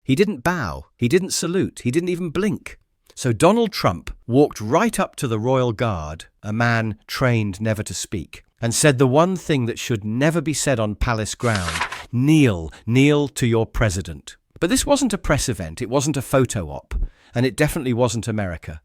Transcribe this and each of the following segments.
He didn't bow, he didn't salute, he didn't even blink. So Donald Trump walked right up to the royal guard, a man trained never to speak, and said the one thing that should never be said on palace ground: kneel, kneel to your president. But this wasn't a press event, it wasn't a photo op, and it definitely wasn't America,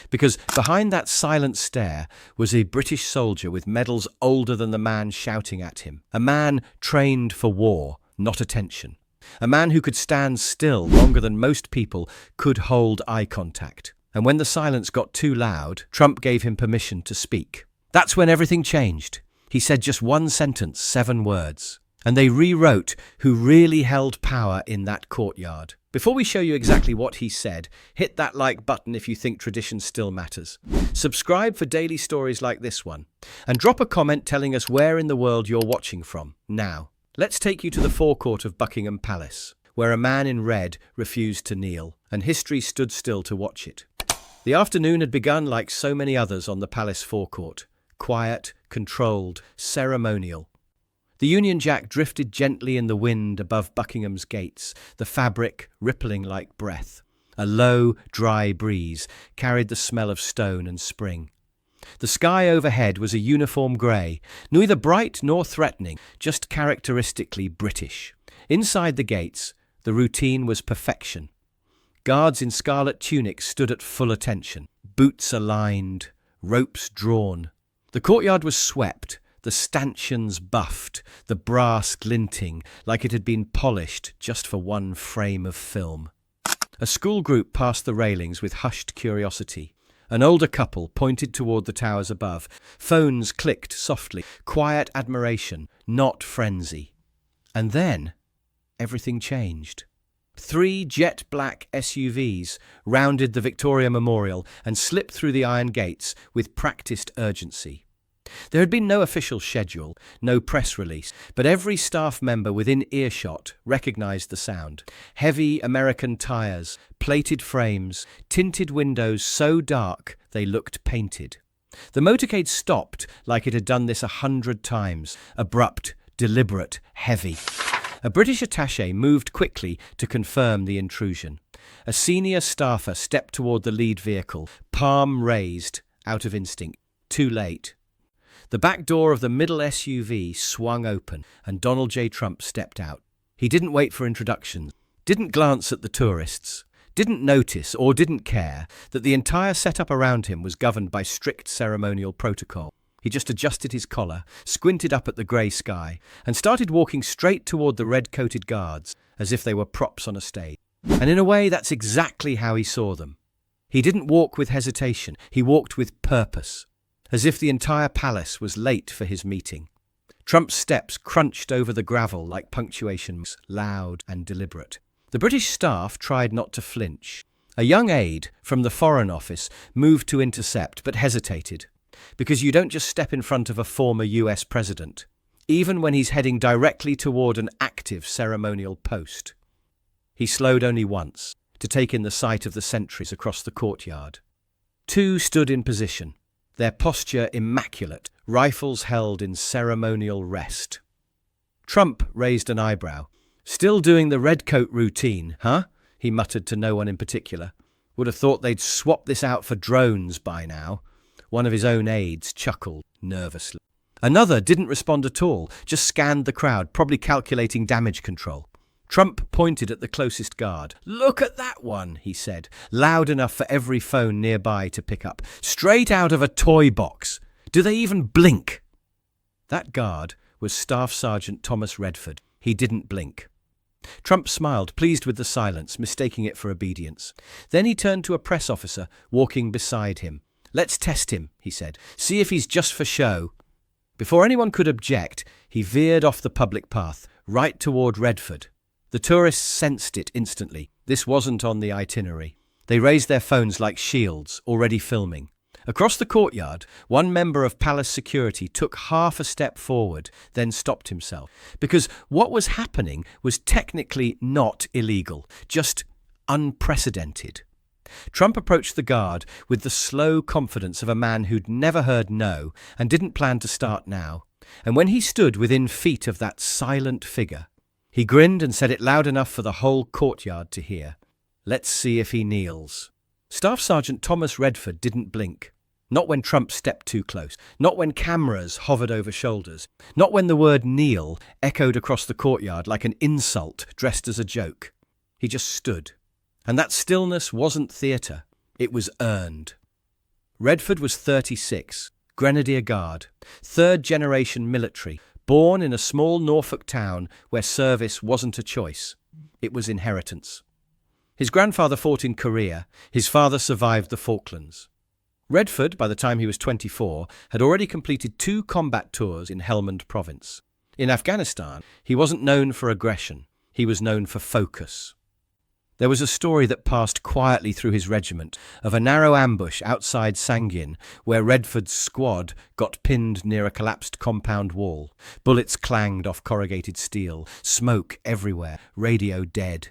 because behind that silent stare was a British soldier with medals older than the man shouting at him, a man trained for war, not attention. A man who could stand still longer than most people could hold eye contact. And when the silence got too loud, Trump gave him permission to speak. That's when everything changed. He said just one sentence, 7 words. And they rewrote who really held power in that courtyard. Before we show you exactly what he said, hit that like button if you think tradition still matters. Subscribe for daily stories like this one. And drop a comment telling us where in the world you're watching from now. Let's take you to the forecourt of Buckingham Palace, where a man in red refused to kneel, and history stood still to watch it. The afternoon had begun like so many others on the palace forecourt. Quiet, controlled, ceremonial. The Union Jack drifted gently in the wind above Buckingham's gates, the fabric rippling like breath. A low, dry breeze carried the smell of stone and spring. The sky overhead was a uniform grey, neither bright nor threatening, just characteristically British. Inside the gates, the routine was perfection. Guards in scarlet tunics stood at full attention, boots aligned, ropes drawn. The courtyard was swept, the stanchions buffed, the brass glinting like it had been polished just for one frame of film. A school group passed the railings with hushed curiosity. An older couple pointed toward the towers above. Phones clicked softly. Quiet admiration, not frenzy. And then, everything changed. 3 jet black SUVs rounded the Victoria Memorial and slipped through the iron gates with practiced urgency. There had been no official schedule, no press release, but every staff member within earshot recognized the sound. Heavy American tires, plated frames, tinted windows so dark they looked painted. The motorcade stopped like it had done this 100 times, abrupt, deliberate, heavy. A British attaché moved quickly to confirm the intrusion. A senior staffer stepped toward the lead vehicle, palm raised, out of instinct. Too late. The back door of the middle SUV swung open, and Donald J. Trump stepped out. He didn't wait for introductions, didn't glance at the tourists, didn't notice or didn't care that the entire setup around him was governed by strict ceremonial protocol. He just adjusted his collar, squinted up at the grey sky, and started walking straight toward the red-coated guards, as if they were props on a stage. And in a way, that's exactly how he saw them. He didn't walk with hesitation, he walked with purpose, as if the entire palace was late for his meeting. Trump's steps crunched over the gravel like punctuation, loud and deliberate. The British staff tried not to flinch. A young aide from the Foreign Office moved to intercept, but hesitated. Because you don't just step in front of a former US president, even when he's heading directly toward an active ceremonial post. He slowed only once, to take in the sight of the sentries across the courtyard. 2 stood in position, their posture immaculate, rifles held in ceremonial rest. Trump raised an eyebrow. Still doing the redcoat routine, huh? He muttered to no one in particular. Would have thought they'd swap this out for drones by now. One of his own aides chuckled nervously. Another didn't respond at all, just scanned the crowd, probably calculating damage control. Trump pointed at the closest guard. "Look at that one," he said, loud enough for every phone nearby to pick up. "Straight out of a toy box. Do they even blink?" That guard was Staff Sergeant Thomas Redford. He didn't blink. Trump smiled, pleased with the silence, mistaking it for obedience. Then he turned to a press officer walking beside him. "Let's test him," he said. "See if he's just for show." Before anyone could object, he veered off the public path, right toward Redford. The tourists sensed it instantly. This wasn't on the itinerary. They raised their phones like shields, already filming. Across the courtyard, one member of palace security took half a step forward, then stopped himself. Because what was happening was technically not illegal, just unprecedented. Trump approached the guard with the slow confidence of a man who'd never heard no and didn't plan to start now. And when he stood within feet of that silent figure, He grinned and said it loud enough for the whole courtyard to hear. "Let's see if he kneels." Staff Sergeant Thomas Redford didn't blink. Not when Trump stepped too close. Not when cameras hovered over shoulders. Not when the word kneel echoed across the courtyard like an insult dressed as a joke. He just stood. And that stillness wasn't theatre. It was earned. Redford was 36, Grenadier Guard, third-generation military, born in a small Norfolk town where service wasn't a choice. It was inheritance. His grandfather fought in Korea. His father survived the Falklands. Redford, by the time he was 24, had already completed 2 combat tours in Helmand Province. In Afghanistan, he wasn't known for aggression. He was known for focus. There was a story that passed quietly through his regiment of a narrow ambush outside Sangin where Redford's squad got pinned near a collapsed compound wall. Bullets clanged off corrugated steel, smoke everywhere, radio dead.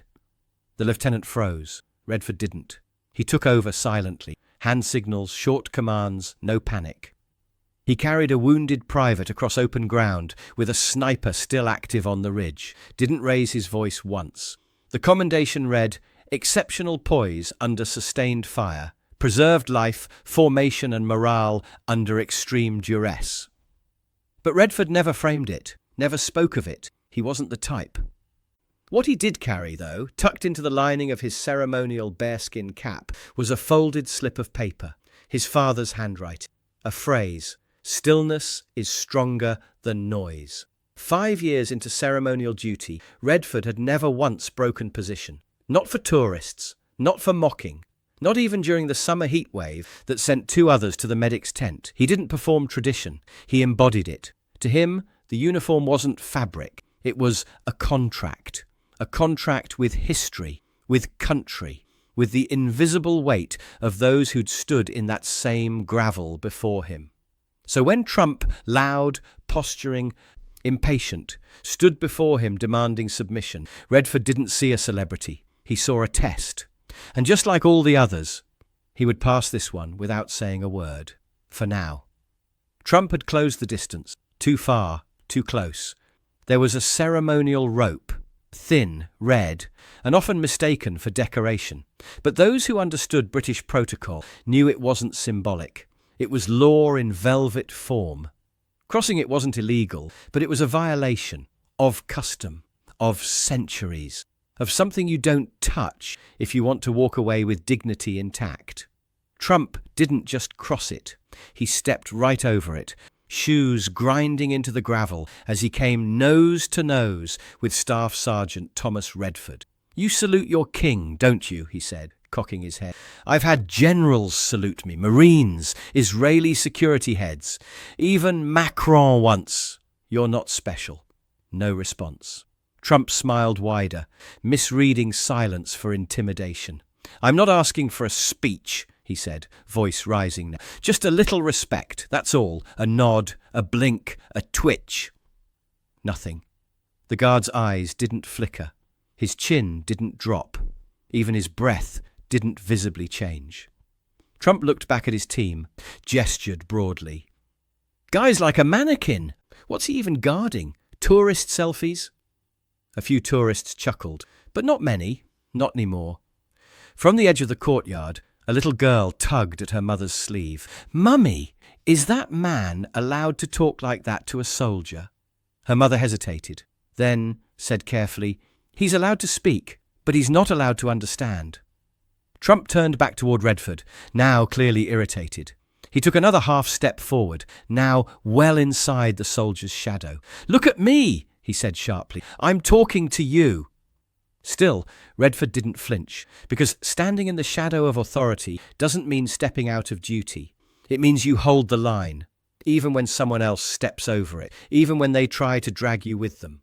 The lieutenant froze. Redford didn't. He took over silently. Hand signals, short commands, no panic. He carried a wounded private across open ground with a sniper still active on the ridge. Didn't raise his voice once. The commendation read, "Exceptional poise under sustained fire, preserved life, formation and morale under extreme duress." But Redford never framed it, never spoke of it. He wasn't the type. What he did carry, though, tucked into the lining of his ceremonial bearskin cap, was a folded slip of paper, his father's handwriting, a phrase, "Stillness is stronger than noise." 5 years into ceremonial duty, Redford had never once broken position. Not for tourists, not for mocking, not even during the summer heatwave that sent 2 others to the medic's tent. He didn't perform tradition, he embodied it. To him, the uniform wasn't fabric, it was a contract with history, with country, with the invisible weight of those who'd stood in that same gravel before him. So when Trump, loud, posturing, impatient, stood before him demanding submission, Redford didn't see a celebrity. He saw a test. And just like all the others, he would pass this one without saying a word. For now. Trump had closed the distance. Too far, too close. There was a ceremonial rope, thin, red, and often mistaken for decoration. But those who understood British protocol knew it wasn't symbolic. It was law in velvet form. Crossing it wasn't illegal, but it was a violation of custom, of centuries, of something you don't touch if you want to walk away with dignity intact. Trump didn't just cross it, he stepped right over it, shoes grinding into the gravel as he came nose to nose with Staff Sergeant Thomas Redford. "You salute your king, don't you?" he said, cocking his head. "I've had generals salute me, Marines, Israeli security heads, even Macron once. You're not special." No response. Trump smiled wider, misreading silence for intimidation. "I'm not asking for a speech," he said, voice rising now. "Just a little respect, that's all. A nod, a blink, a twitch." Nothing. The guard's eyes didn't flicker. His chin didn't drop. Even his breath didn't visibly change. Trump looked back at his team, gestured broadly. "Guy's like a mannequin. What's he even guarding? Tourist selfies?" A few tourists chuckled, but not many, not anymore. From the edge of the courtyard, a little girl tugged at her mother's sleeve. "Mummy, is that man allowed to talk like that to a soldier?" Her mother hesitated, then said carefully, "He's allowed to speak, but he's not allowed to understand." Trump turned back toward Redford, now clearly irritated. He took another half step forward, now well inside the soldier's shadow. "Look at me," he said sharply. "I'm talking to you." Still, Redford didn't flinch, because standing in the shadow of authority doesn't mean stepping out of duty. It means you hold the line, even when someone else steps over it, even when they try to drag you with them.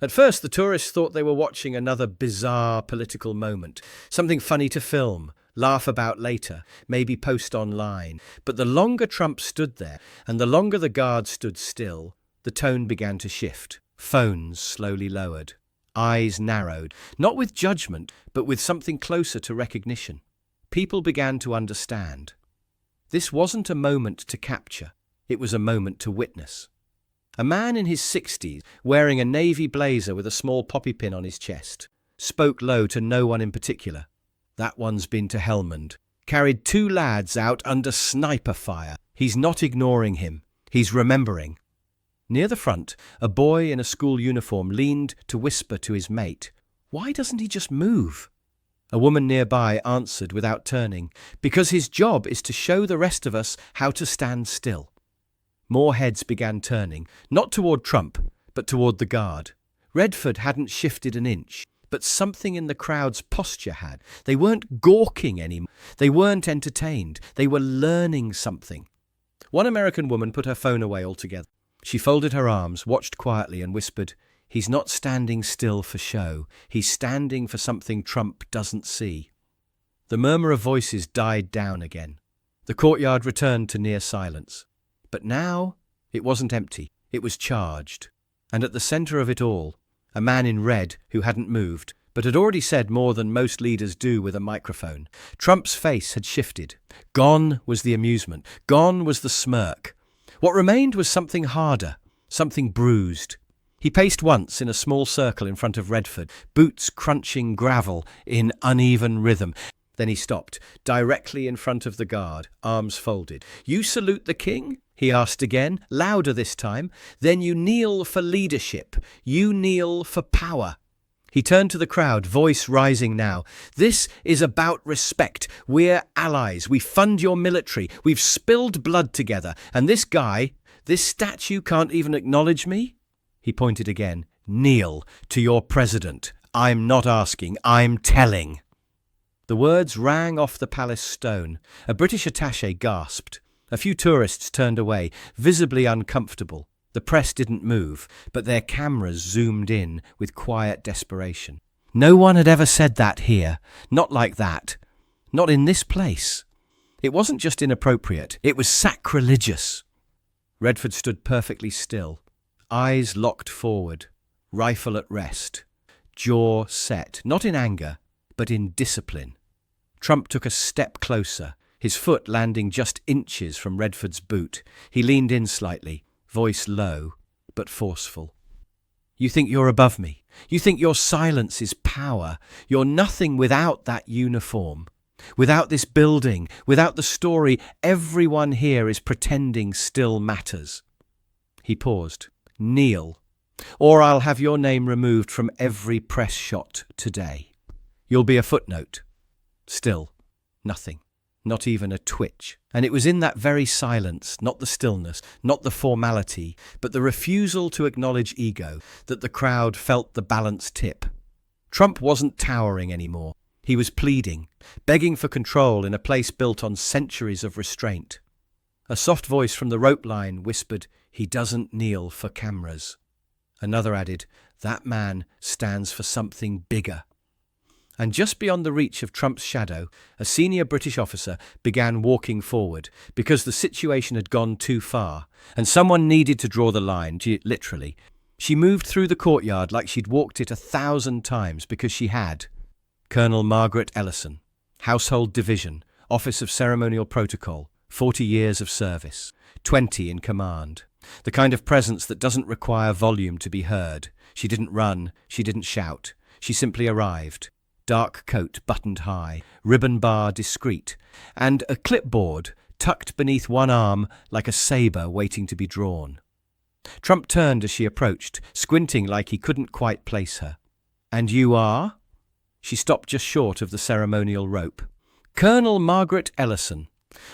At first, the tourists thought they were watching another bizarre political moment, something funny to film, laugh about later, maybe post online. But the longer Trump stood there, and the longer the guard stood still, the tone began to shift. Phones slowly lowered. Eyes narrowed, not with judgment, but with something closer to recognition. People began to understand. This wasn't a moment to capture, it was a moment to witness. A man in his 60s, wearing a navy blazer with a small poppy pin on his chest, spoke low to no one in particular. That one's been to Helmond. Carried 2 lads out under sniper fire. He's not ignoring him. He's remembering. Near the front, a boy in a school uniform leaned to whisper to his mate, "Why doesn't he just move?" A woman nearby answered without turning, "Because his job is to show the rest of us how to stand still." More heads began turning, not toward Trump, but toward the guard. Redford hadn't shifted an inch, but something in the crowd's posture had. They weren't gawking anymore. They weren't entertained. They were learning something. One American woman put her phone away altogether. She folded her arms, watched quietly, and whispered, "He's not standing still for show. He's standing for something Trump doesn't see." The murmur of voices died down again. The courtyard returned to near silence. But now it wasn't empty. It was charged. And at the centre of it all, a man in red who hadn't moved, but had already said more than most leaders do with a microphone. Trump's face had shifted. Gone was the amusement. Gone was the smirk. What remained was something harder, something bruised. He paced once in a small circle in front of Redford, boots crunching gravel in uneven rhythm. Then he stopped, directly in front of the guard, arms folded. "You salute the king?" he asked again, louder this time. "Then you kneel for leadership. You kneel for power." He turned to the crowd, voice rising now. "This is about respect. We're allies. We fund your military. We've spilled blood together. And this guy, this statue can't even acknowledge me?" He pointed again. "Kneel to your president. I'm not asking, I'm telling." The words rang off the palace stone. A British attaché gasped. A few tourists turned away, visibly uncomfortable. The press didn't move, but their cameras zoomed in with quiet desperation. No one had ever said that here. Not like that. Not in this place. It wasn't just inappropriate. It was sacrilegious. Redford stood perfectly still, eyes locked forward, rifle at rest, jaw set, not in anger, but in discipline. Trump took a step closer, his foot landing just inches from Redford's boot. He leaned in slightly, voice low, but forceful. "You think you're above me? You think your silence is power? You're nothing without that uniform. Without this building, without the story everyone here is pretending still matters." He paused. "Kneel, or I'll have your name removed from every press shot today. You'll be a footnote." Still, nothing. Not even a twitch. And it was in that very silence, not the stillness, not the formality, but the refusal to acknowledge ego, that the crowd felt the balance tip. Trump wasn't towering anymore. He was pleading, begging for control in a place built on centuries of restraint. A soft voice from the rope line whispered, "He doesn't kneel for cameras." Another added, "That man stands for something bigger." And just beyond the reach of Trump's shadow, a senior British officer began walking forward because the situation had gone too far, and someone needed to draw the line, literally. She moved through the courtyard like she'd walked it 1,000 times because she had. Colonel Margaret Ellison, Household Division, Office of Ceremonial Protocol, 40 years of service, 20 in command. The kind of presence that doesn't require volume to be heard. She didn't run, she didn't shout. She simply arrived. Dark coat buttoned high, ribbon bar discreet, and a clipboard tucked beneath one arm like a sabre waiting to be drawn. Trump turned as she approached, squinting like he couldn't quite place her. "And you are?" She stopped just short of the ceremonial rope. "Colonel Margaret Ellison.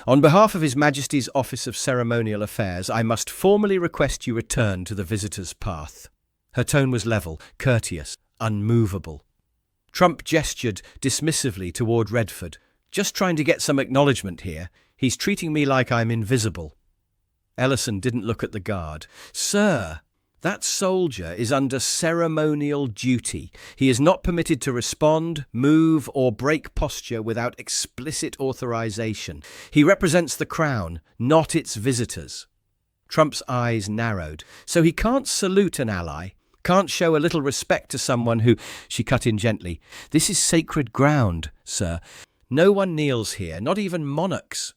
On behalf of His Majesty's Office of Ceremonial Affairs, I must formally request you return to the visitor's path." Her tone was level, courteous, unmovable. Trump gestured dismissively toward Redford. "Just trying to get some acknowledgement here. He's treating me like I'm invisible." Ellison didn't look at the guard. "Sir, that soldier is under ceremonial duty. He is not permitted to respond, move, or break posture without explicit authorization. He represents the crown, not its visitors." Trump's eyes narrowed. "So he can't salute an ally? Can't show a little respect to someone who—" She cut in gently. "This is sacred ground, sir. No one kneels here, not even monarchs."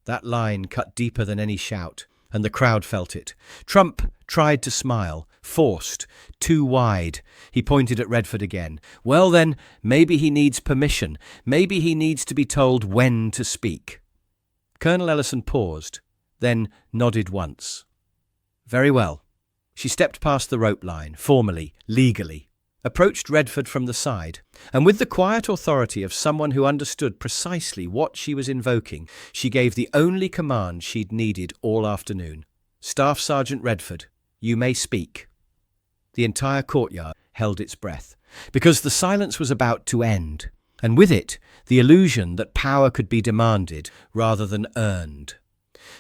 That line cut deeper than any shout. and the crowd felt it. Trump tried to smile, forced, too wide. He pointed at Redford again. Well then, maybe he needs permission. Maybe he needs to be told when to speak. Colonel Ellison paused, then nodded once. Very well. She stepped past the rope line, formally, legally, approached Redford from the side, and with the quiet authority of someone who understood precisely what she was invoking, she gave the only command she'd needed all afternoon. Staff Sergeant Redford, you may speak. The entire courtyard held its breath, because the silence was about to end, and with it, the illusion that power could be demanded rather than earned.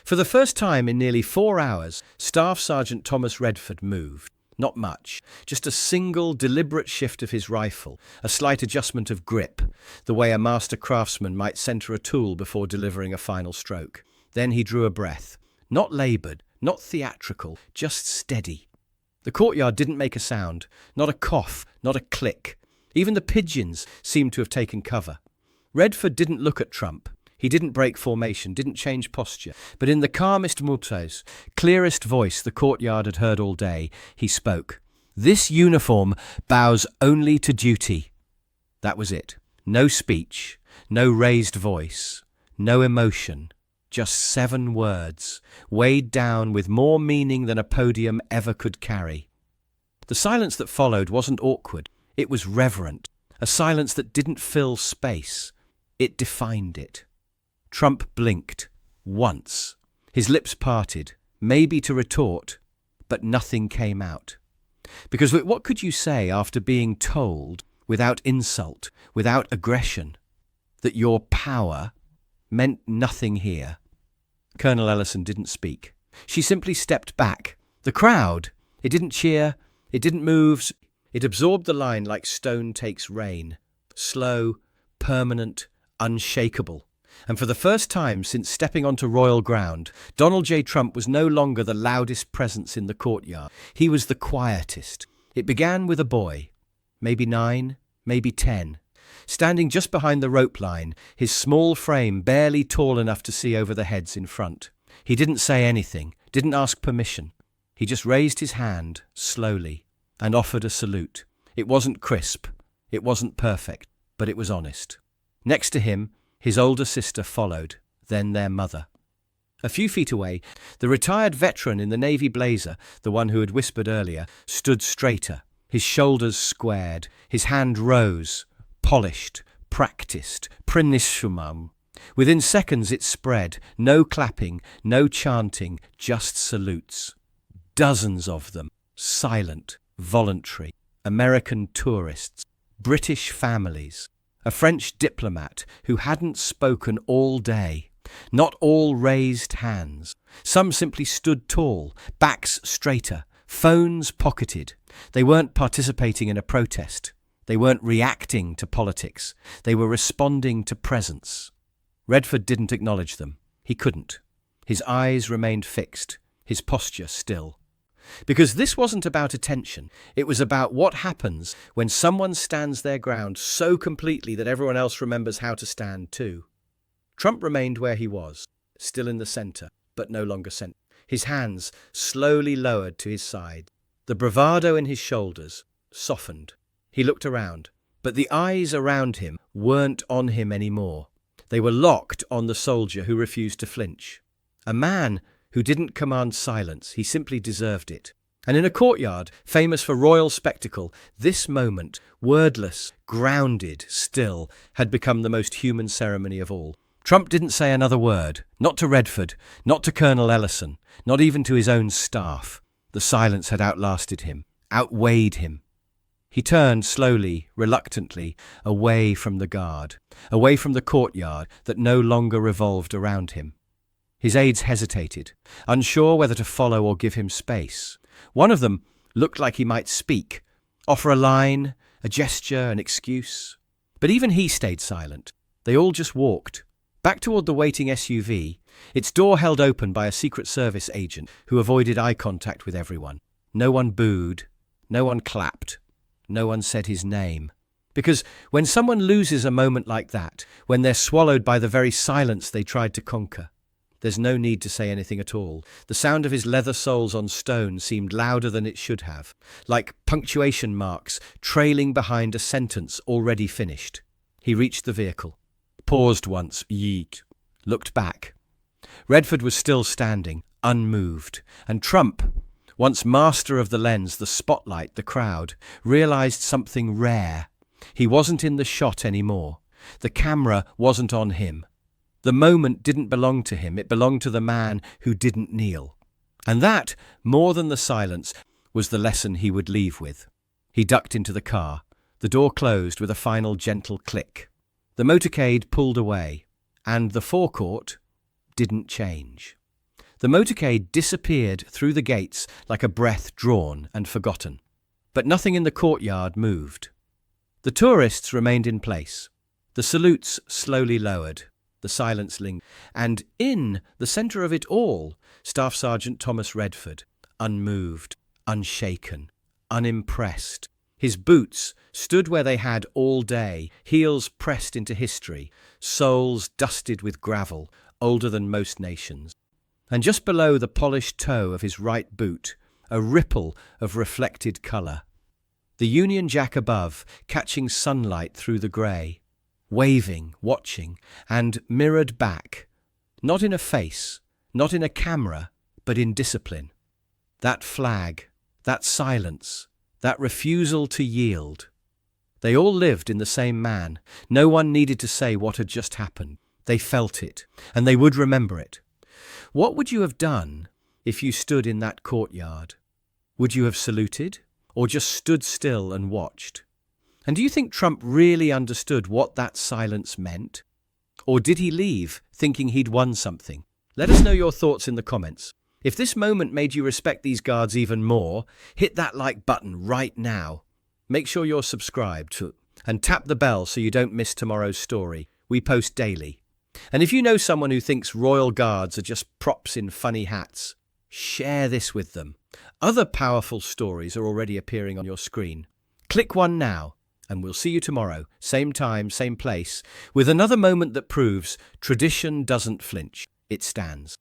For the first time in nearly 4 hours, Staff Sergeant Thomas Redford moved. Not much, just a single deliberate shift of his rifle, a slight adjustment of grip, the way a master craftsman might center a tool before delivering a final stroke. Then he drew a breath, not laboured, not theatrical, just steady. The courtyard didn't make a sound, not a cough, not a click. Even the pigeons seemed to have taken cover. Redford didn't look at Trump. He didn't break formation, didn't change posture, but in the calmest mutos, clearest voice the courtyard had heard all day, he spoke. This uniform bows only to duty. That was it. No speech, no raised voice, no emotion, just 7 words, weighed down with more meaning than a podium ever could carry. The silence that followed wasn't awkward, it was reverent, a silence that didn't fill space, it defined it. Trump blinked, once. His lips parted, maybe to retort, but nothing came out. Because what could you say after being told, without insult, without aggression, that your power meant nothing here? Colonel Ellison didn't speak. She simply stepped back. The crowd, it didn't cheer, it didn't move, it absorbed the line like stone takes rain. Slow, permanent, unshakable. And for the first time since stepping onto royal ground, Donald J. Trump was no longer the loudest presence in the courtyard. He was the quietest. It began with a boy, maybe 9, maybe 10, standing just behind the rope line, his small frame barely tall enough to see over the heads in front. He didn't say anything, didn't ask permission. He just raised his hand, slowly, and offered a salute. It wasn't crisp, it wasn't perfect, but it was honest. Next to him, his older sister followed, then their mother. A few feet away, the retired veteran in the navy blazer, the one who had whispered earlier, stood straighter, his shoulders squared, his hand rose, polished, practiced, prinishumam. Within seconds it spread, no clapping, no chanting, just salutes. Dozens of them, silent, voluntary, American tourists, British families, a French diplomat who hadn't spoken all day. Not all raised hands. Some simply stood tall, backs straighter, phones pocketed. They weren't participating in a protest. They weren't reacting to politics. They were responding to presence. Redford didn't acknowledge them. He couldn't. His eyes remained fixed, his posture still. Because this wasn't about attention. It was about what happens when someone stands their ground so completely that everyone else remembers how to stand too. Trump remained where he was, still in the centre, but no longer centre. His hands slowly lowered to his side. The bravado in his shoulders softened. He looked around, but the eyes around him weren't on him anymore. They were locked on the soldier who refused to flinch. A man who didn't command silence, he simply deserved it. And in a courtyard famous for royal spectacle, this moment, wordless, grounded, still, had become the most human ceremony of all. Trump didn't say another word, not to Redford, not to Colonel Ellison, not even to his own staff. The silence had outlasted him, outweighed him. He turned slowly, reluctantly, away from the guard, away from the courtyard that no longer revolved around him. His aides hesitated, unsure whether to follow or give him space. One of them looked like he might speak, offer a line, a gesture, an excuse. But even he stayed silent. They all just walked. Back toward the waiting SUV, its door held open by a Secret Service agent who avoided eye contact with everyone. No one booed, no one clapped, no one said his name. Because when someone loses a moment like that, when they're swallowed by the very silence they tried to conquer, There's no need to say anything at all. The sound of his leather soles on stone seemed louder than it should have, like punctuation marks trailing behind a sentence already finished. He reached the vehicle, paused once, yeet, looked back. Redford was still standing, unmoved, and Trump, once master of the lens, the spotlight, the crowd, realized something rare. He wasn't in the shot anymore. The camera wasn't on him. The moment didn't belong to him, it belonged to the man who didn't kneel. And that, more than the silence, was the lesson he would leave with. He ducked into the car. The door closed with a final gentle click. The motorcade pulled away, and the forecourt didn't change. The motorcade disappeared through the gates like a breath drawn and forgotten. But nothing in the courtyard moved. The tourists remained in place. The salutes slowly lowered. The silence lingered. And in the centre of it all, Staff Sergeant Thomas Redford, unmoved, unshaken, unimpressed. His boots stood where they had all day, heels pressed into history, soles dusted with gravel, older than most nations. And just below the polished toe of his right boot, a ripple of reflected colour. The Union Jack above, catching sunlight through the grey, waving, watching, and mirrored back, not in a face, not in a camera, but in discipline. That flag, that silence, that refusal to yield. They all lived in the same man. No one needed to say what had just happened. They felt it, and they would remember it. What would you have done if you stood in that courtyard? Would you have saluted, or just stood still and watched? And do you think Trump really understood what that silence meant? Or did he leave thinking he'd won something? Let us know your thoughts in the comments. If this moment made you respect these guards even more, hit that like button right now. Make sure you're subscribed and tap the bell so you don't miss tomorrow's story. We post daily. And if you know someone who thinks royal guards are just props in funny hats, share this with them. Other powerful stories are already appearing on your screen. Click one now. And we'll see you tomorrow, same time, same place, with another moment that proves tradition doesn't flinch, it stands.